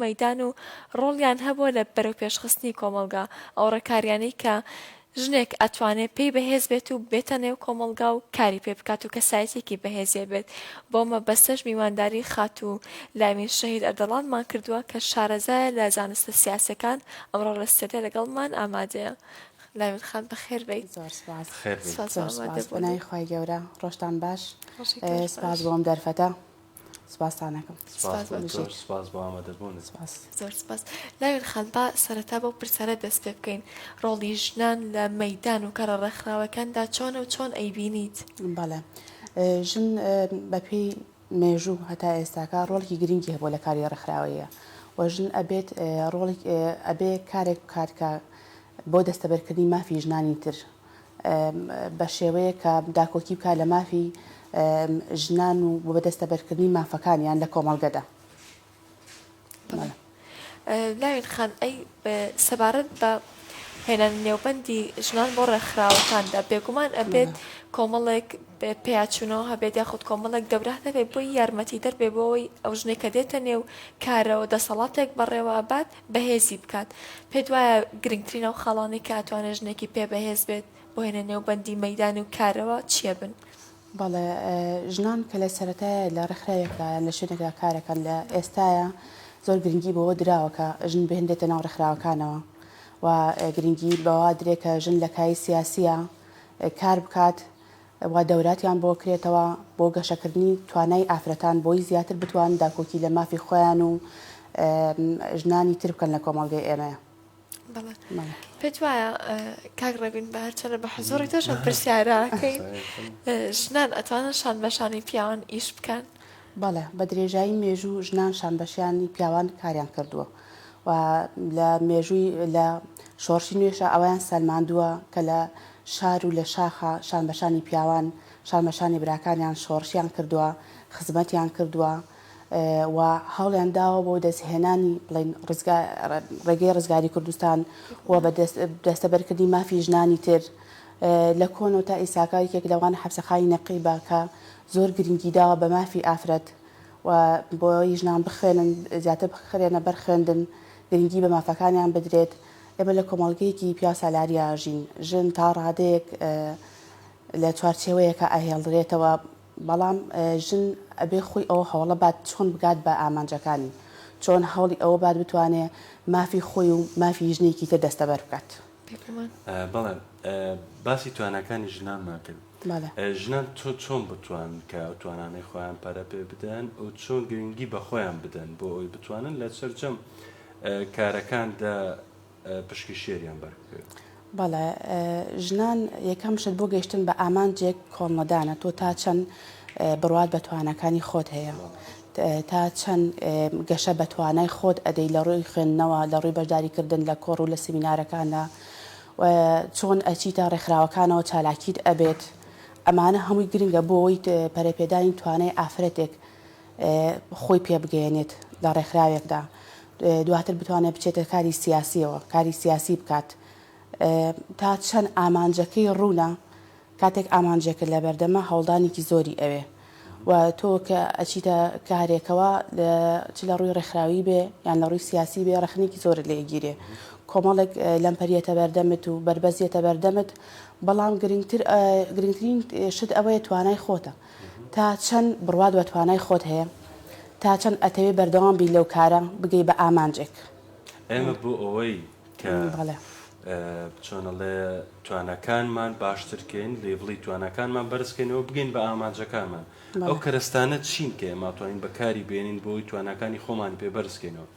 مەدان و ڕۆڵیان هەبووە لە بەرەو پێشخستنی کۆمەلگا ئەو ڕێکاریانەی کە ژنێک ئەتوانێت پێی بەهێز بێت و بێتە نێو کۆمەلگا و کاری پێ بکات و کەسایەتێکی بەهێزێ بێت بۆ مەبەستەش میوانداری خات و لامین شەهید ئەردەڵانمان کردووە کە شارەزایە لە زانستە سیاسەکان ئەمڕۆ لە ستێدە لەگەڵمان ئامادەیە. لامین خان بەخێر بیت. زۆر سپاس. سپاس بەناوی خوای گەورە ڕۆژتان باش. سپاس بۆم دەرفەتە. سپاسان دەکەم. سپاس بۆ ئامادەبوونت. زۆر سپاس. لامین خان با سەرەتا بەو پرسیارە دەست پێ بکەین ڕۆڵی ژنان لە مەیدان و کارە ڕێکخراوەکاندا چۆنە و چۆن ئەیبینیت؟ بەڵێ ژن بەپێی مێژوو هەتا ئێستاکە ڕۆڵی گرنگی هەبوو لە کاری ڕێکخراوەیە و ژن ئەبێت ڕۆڵی ئەبێ کارێک کارکە بۆ دەستەبەرکردنی مافی ژنانی تر بە شێوەیە کە داکۆکی بکات لە مافی ژنان و بۆ بەدەستەبەرکردنی مافەکانیان لە کۆمەڵگەدا. لاوین خان ئەی سەبارەت بە هێنان نێوبەندی ژنان بۆ ڕێکخراوەکاندا بێگومان ئەبێت کۆمەڵێک پێیاچوونەوە هەبێت یاخود کۆمەڵێک دەورات دەبێت بۆی یارمەتی دەربێ بۆەوەی ئەو ژنێک کە دێتە نێو کارەوە دەسەڵاتێک بەڕێوە بات بەهێزی بکات. پێت وایە گرنگترینە و خاڵانی کە ئەتوانێت ژنێکی پێ بەهێز بێت بۆ هێنە نێوبەندی مەیدان و کارەوە چییە بن؟ بەڵێ ژنان کە لە سەرەتایە لە ڕێکخراوێکدا لە شوێنێکدا کارەکەن لە ئێستاە زۆر گرنگی بەوە دراوە کە ژن بهێنرێتە ناو ڕێکخراوەکانەوە و گرنگی بەوا درێکە ژن لە کاری سیاسیە کار بکات و دەوراتیان بۆ کرێتەوە بۆ گەشەکردنی توانای ئافرەتان بۆی زیاتر بتوان داکۆکی لە مافی خۆیان و ژنانی تر بکەن لە کۆمەڵگەی ئێمەیە. پێت وایە کاک ڕەبین بە هەرچەنە بە حزۆڕی تۆشم پرسیارەکەین ژنان ئەتوانن شان بەشانی پیاوان ئیش بکەن؟ بەڵێ بە درێژایی مێژوو ژنان شانبەشیانی پیاوان کاریان کردووە و لە مێژووی لە شۆڕشی نوێشە ئەویان سەلماندووە کە لە شار و لە شاخە شانبەشانی پیاوان شانبەشانی براکانیان شۆڕشیان کردووە خزمەتیان کردووە و هەوڵیان داوە بۆ دەستهێنانی بڵین ڕێگەی ڕزگاری کوردستان و بە دەستەبەرکردنی مافی ژنانی تر لە کۆنەوە تا ئیساکایەک لەوان حەبسەخانی نەقیبە کە زۆر گرنگی داوە بە مافی ئافرەت و بۆی ژنان بخوێنن زیاتر بخرێنە بەر خوێندن گرنگی بە مافەکانیان بدرێت. ئێمە لە کۆمەڵگەیەکی پیا سالاریە ژن تا ڕادەیەک لە چوارچێوەیەکە ئاهێڵدرێتەوە بەڵام ژن ئەبێ خۆی ئەوە هەوڵە بات چۆن بگات بە ئامانجەکانی چۆن هەوڵی ئەوە بات بتوانێت مافی خۆی و مافی ژنێکی تر دەستەبەر بکات. بەڵێ باسی توانەکانی ژنانمان کرد. ژنان چۆن بتوان کە توانانەی خۆیان پارە پێ بدەن و چۆن گرنگی بە خۆیان بدەن بۆ ئەوی بتوانن لە سەرجەم کارەکاندا پشکی شێریان بەرکرد. بەڵێ ژنان یەکەم شت بۆ گەیشتن بە ئامانجێک کۆڵمەدانە تۆ تا چەند بڕوات بە توانەکانی خۆت هەیە تا چەند گەشە بە توانای خۆت ئەدەی لە ڕووی خوێندنەوە لە ڕووی بەشداریکردن لە کۆڕ و لە سمینارەکاندا چۆن ئەچیتە ڕێکخراوەکانەوە چالاکیت ئەبێت ئەمانە هەمووی گرنگە بۆ ئەوی پەرەپێدانی توانای ئافرەتێک خۆی پێ بگەێنێت لە ڕێکخراوێکدا دواتر بتوانێت بچێتە کاری سیاسیەوە کاری سیاسی بکات تا چەند ئامانجەکەی ڕوونە کاتێک ئامانجێکرد لە بەردەمە هەوڵدانێکی زۆری ئەوێ و تۆ کە ئەچیتە کارێکەوە چ لە ڕووی ڕێکخراوی بێ یان لە ڕووی سیاسی بێ ڕخنێکی زۆر لێگیرێ کۆمەڵێک لەمپەریەتە بەردەمت و بەربەزیەتە بەردەمت بەڵام گرنگترین شت ئەوەیە توانای خۆتە تا چەند بڕوات بە توانای خۆت هەیە تا چەند ئەتەوێ بەردەوام بی لەو کارە بگەی بە ئامانجێک. ئێمە بۆ ئەوەی کە چۆنەڵێ توانەکانمان باشترکەین لێڤڵی توانەکانمان بەرزکەینەوە بگەین بە ئامانجەکانمان ئەو کەرەستانە چین کە ئەماتوانین بەکاری بێنین بۆی توانەکانی خۆمان پێ بەرزکەینەوە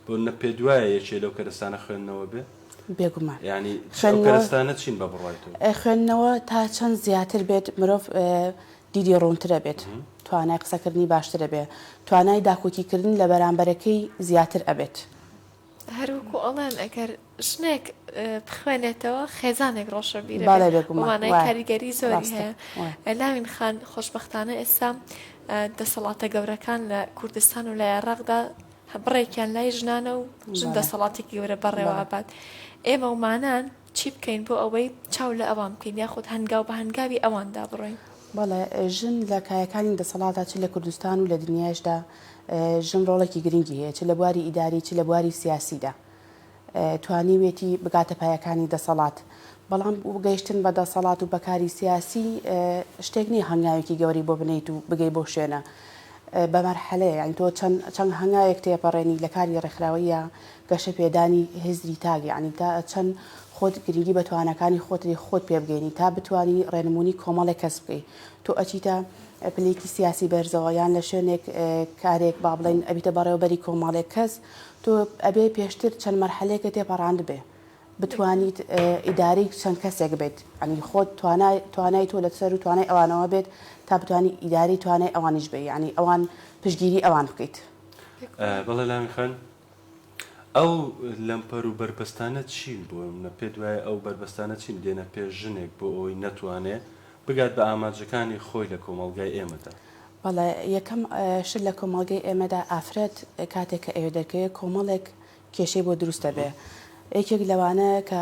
بۆ نە پێ دوایە یەکێ لەو کەرەستانە خوێندنەوە بێ بێگومان ینی کەرەستانە چین بە بڕایەوە خوێندنەوە تا چەند زیاتر بێت مرۆڤ دیدی ڕوونترە بێت توانای قسەکردنی باشترە بێت توانای داکۆکیکردن لە بەرامبەرەکەی زیاتر ئەبێت. هەروەکو ئەڵێن ئەگەر ژنێک بخوێنێتەوە خێزانێک ڕۆشە بیرە وانای کاریگەری زۆری هەیە. لاوین خان خۆشبەختانە ئێستا دەسەڵاتە گەورەکان لە کوردستان و لە عێراقدا بڕێکیان لای ژنانە و ژن دەسەڵاتێکی گەورە بەڕێوە بات. ئێمە ومانان چی بکەین بۆ ئەوەی چاو لە ئەوان بکەین یاخود هەنگاو بە هەنگاوی ئەواندا بڕۆین؟ بەڵێ ژن لە کایەکانی دەسەڵاتە چ لە کوردستان و لە دنیاشدا ژن ڕۆڵێکی گرنگی هەیە چ لە بواری ئیداری چ لە بواری سیاسیدا توانیوێتی بگاتە پایەکانی دەسەڵات بەڵام گەیشتن بە دەسەڵات و بەکاری سیاسی شتێک نییە هەنگاوێکی گەوری بۆ بنیت و بگەی بۆ شوێنە بە مەرحەلەیە یان تۆ چەند هەنگاوێک تێپەڕێنی لە کاری ڕێکخراوەیە گەشە پێدانی هێزری تاگی ینی تا چەند خۆت گرنگی بە توانەکانی خۆت پێ بگەینی تا بتانی ڕێنمونی کۆمەڵێک کەس بکەیت تۆ ئەچیتە پلێکی سیاسی بەرزەوە یان لە شوێنێک کارێک با بڵێن ئەبیتە بەڕێوەبەری کۆمەڵێک کەس تۆ ئەبێ پێشتر چەند مەرحەلەیەکە تێپەڕاند بێ بتوانیت ئیداری چەند کەسێک بێت ئەنی خۆت توانای تۆ لەسەر و توانای ئەوانەوە بێت تا بتوانی ئیداری توانای ئەوانیش بێ ینی ئەوان پشگیری ئەوان بکەیت بەڵێ لامی خان ئەو لەمپەر و بربەستانە چین بۆ منە پێ دوایە ئەو بربەستانە چین دێنە پێش ژنێک بۆ ئەوی نەتوانێت بگات بە ئاماژەکانی خۆی لە کۆمەڵگای ئێمەدا بەڵێ یەکەم شت لە کۆمەڵگەی ئێمەدا ئافرەت کاتێک کە ئێوە دەرکەوێت کۆمەڵێک کێشەی بۆ دروستە بێ یەکێک لەوانە کە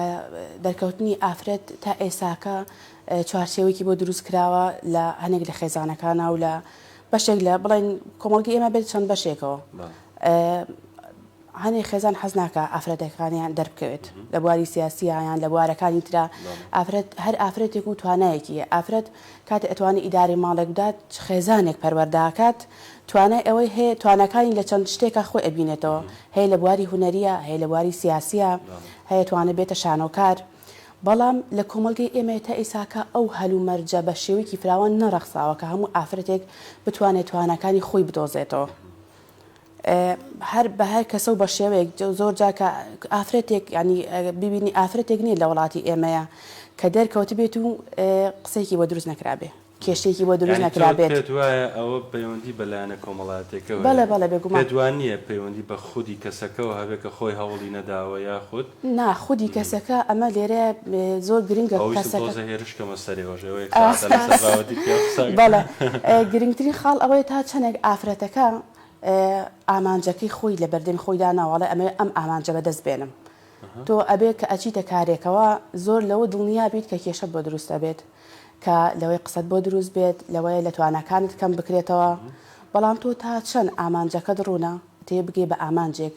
دەرکەوتنی ئافرەت تا ئێساکە چوارچێوەیەکی بۆ دروست کراوە لە هەنێک لە خێزانەکانە و لە بەشێک لە بڵێن کۆمەڵگی ئێمە بێت چەند بەشێکەوە هەنێک خێزان حەز ناکە ئافرەتەکانیان دەربکەوێت لە بواری سیاسییان لە بوارەکانی ترا هەر ئافرەتێک و توانایەکیە ئافرەت کاتێ ئەتوانی ئیداری ماڵێک بدات خێزانێک پەروەرداکات توانای ئەوەی هەیە توانەکانی لە چەند شتێکە خۆی ئەبینێتەوە هەیە لە بواری هوەریە هەیە لە بواری سیاسیە هەیە توانە بێتە شانۆکار بەڵام لە کۆمەلگەی ئێمە تا ئیساکە ئەو هەلومەرجە بە شێوەیەکی فراوان نەڕەخساوە کە هەموو ئافرەتێک بتوانێت توانەکانی خۆی بدۆزێتەوە هەر بە هەر کەسە و بە شێوەیەک زۆر جاکە ئافرەتێک ینی ببینی ئافرەتێک نییە لە وڵاتی ئێمەیە کە دەرکەوت بێت و قسەیەکی بۆ دروست نەکرابێ کێشەیەکی بۆ دروست نەکرابێت وایە ئەوە پەیوەندی بەلایەنە کۆمەڵاتێکەوە بەڵێ بێگومان پێدوان نییە پەیوەندی بە خودی کەسەکەەوە هەبێت کە خۆی هەوڵی نەداوە یا خود نا خودی کەسەکە ئەمە لێرە زۆر گرنگە هێرشکەمە سەرێوەژەوەی بەڵێ گرنگترین خاڵ ئەوەیە تا چەندێک ئافرەتەکە ئامانجەکەی خۆی لە بەردەمی خۆیدا ناوەڵێ ئەمە ئەم ئامانجە بەدەست بێنم تۆ ئەبێ کە ئەچیتە کارێکەوە زۆر لەوە دڵنیا بیت کە کێشە بۆ دروستە بێت کە لەوەی قسەت بۆ دروست بێت لەوەی لە توانەکانت کەم بکرێتەوە بەڵام تۆ تا چەند ئامانجەکەت ڕوونە تێ بگێ بە ئامانجێک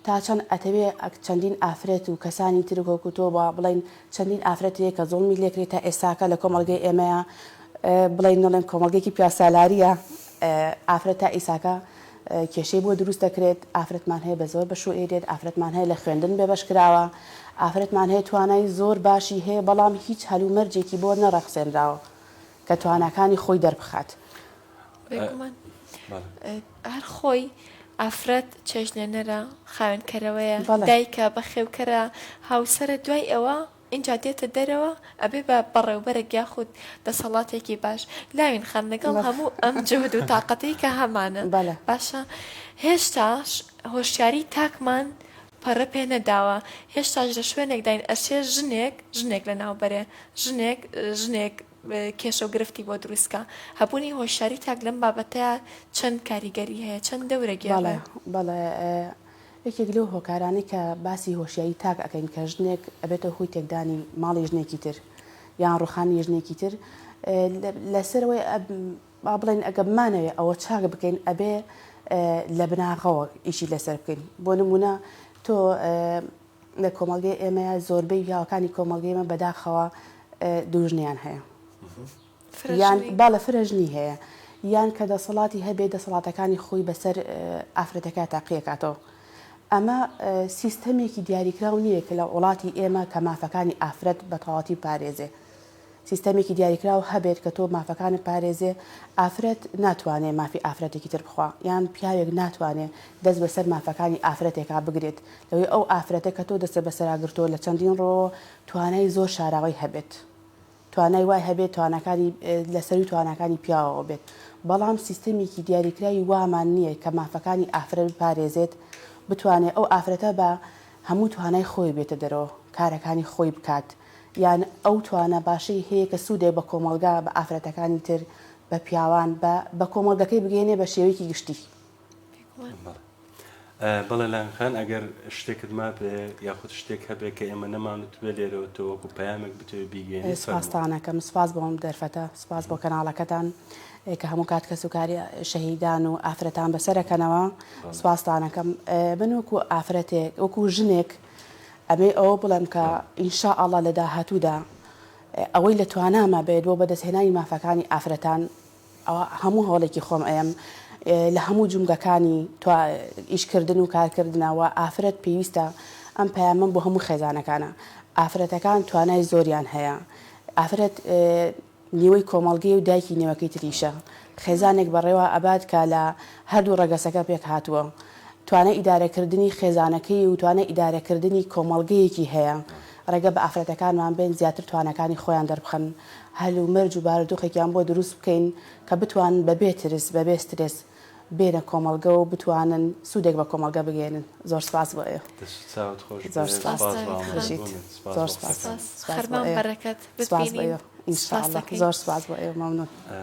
تا چەند ئەتەوێ چەندین ئافرەت و کەسانی ترکۆکو تۆ بە بڵین چەندین ئافرەتێک کە زۆڵمی لێکرێت تا ئێساکە لە کۆمەڵگەی ئێمەیە بڵین نڵێن کۆمەڵگەیەکی پیاسالاریە ئافرەت تا ئیساکە کێشەی بۆ دروست دەکرێت ئافرەتمان هەیە بە زۆر بەشو ئێرێت ئافرەتمان هەیە لە خوێندن بێبەش کراوە ئافرەتمان هەیە توانای زۆر باشی هەیە بەڵام هیچ هەلومەرجێکی بۆ نەڕەخسێنراوە کە توانەکانی خۆی دەربخات هەر خۆی ئافرەت چێژنێنەرە خاوێنکەرەوەیە دایکە بەخێوکەرە هاوسرە دوای ئەوە اینجا دێتە دەرەوە ئەبێ بە بەڕێوبەرێک یاخود دەسەڵاتێکی باش لاوین خان لەگەڵ هەموو ئەم جهد و تااقەتی کە هەمانە باشە هێشتاش هۆشیاری تاکمان پەڕە پێ نەداوە هێشتاش لە شوێنێک داین ئەچێ ژنێک لە ناوبەرێ ژنێک کێشە و گرفتی بۆ دروستکە هەبوونی هۆشیاری تاک لەم بابەتەیە چەند کاریگەری هەیە چەند دەورەگیاڵێ بەڵێ یەکێک لەو هۆکارانی کە باسی هۆشیاری تاک ئەەکەین کە ژنێک ئەبێتە هۆی تێکدانی ماڵی ژنێکی تر یان ڕوخانی ژنێکی تر لەسەرەوەی با بڵێن ئەگە بمانەوێ ئەوە چاک بکەین ئەبێ لە بناغەوە ئیشی لەسەر بکەین بۆ نمونە تۆ لە کۆمەڵگەی ئێمەیە زۆربەی پیاوەکانی کۆمەڵگەی ئێمە بەداخەوە دوو ژنیان هەیە یان باڵە فرەژنی هەیە یان کە دەسەڵاتی هەبێت دەسەڵاتەکانی خۆی بەسەر ئافرەتەکە تاقیەکاتەوە ئەمە سیستەمێکی دیاریکراو نییە کە لە وڵاتی ئێمە کە مافەکانی ئافرەت بە تەواوەتی پارێزێ سیستەمێکی دیاریکراو هەبێت کە تۆ مافەکانی پارێزێ ئافرەت ناتوانێت مافی ئافرەتێکی تر بخوا یان پیاوێک ناتوانێت دەست بەسەر مافەکانی ئافرەتێکا بگرێت لەوەی ئەو ئافرەتە کە تۆ دەستە بەسەراگرتۆ لە چەندین ڕۆ توانای زۆر شاراوی هەبێت توانای وای هەبێت توانەکانی لەسەری توانەکانی پیاوەوە بێت بەڵام سیستەمێکی دیاریکراوی وامان نییە کە مافەکانی ئافرەت پارێزێت بتوانێت ئەو ئافرەتە بە هەموو توانای خۆی بێتە دەرەوە کارەکانی خۆی بکات یان ئەو توانە باشەی هەیە کە سوودێ بە کۆمەلگا بە ئافرەتەکانی تر بە پیاوان بە کۆمەلگەکەی بگەێنێ بە شێوەیەکی گشتی بەڵێ خان ئەگەر شتێکت ما بێ یاخود شتێک هەبێ کە ئێمە نەمانوت بێ لێرەوە تۆوەکو پەیامێک بتوێ بیگەێنی سپاسانەکەم سپاس بۆم دەرفەتە سپاس بۆ کەناڵەکەتان کە هەموو کات کە سوکاری شەهیدان و ئافرەتان بەسەرەکەنەوە سپاسانەکەم من وەکو ئافرەتێک وەکو ژنێک ئەبێ ئەوە بڵێم کە ئینشاءالله لە داهاتوودا ئەوەی لە توانامە بێت بۆ بەدەستهێنانی مافەکانی ئافرەتان ئەوە هەموو هەوڵێکی خۆم ئەم لە هەموو جومگەکانی ئیشکردن و کارکردنەوە ئافرەت پێویستە ئەم پەیامەم بۆ هەموو خێزانەکانە ئافرەتەکان توانای زۆریان هەیە ئافرەت نیوەی کۆمەڵگەی و دایکی نێوەکەی تریشە خێزانێک بەڕێوە ئەبات کە لە هەردوو ڕەگەسەکە پێک هاتووە توانای ئیدارەکردنی خێزانەکەی و توانای ئیدارەکردنی کۆمەڵگەیەکی هەیە ڕێگە بە ئافرەتەکانمان بێن زیاتر توانەکانی خۆیان دەربخەن هەل و مەرج و بارودۆخێکیان بۆ دروست بکەین کە بتوان بەبێ ترس بەبێ سترس بێنە کۆمەڵگە و بتوانن سوودێک بە کۆمەڵگە بگەێنن زۆر سپاس بۆ ئێوە زۆر سپاس خەرمان بەرەکەت سپاس بۆ ئێوە ئینشاءالله زۆر سپاس بۆ ئێوە مەمنون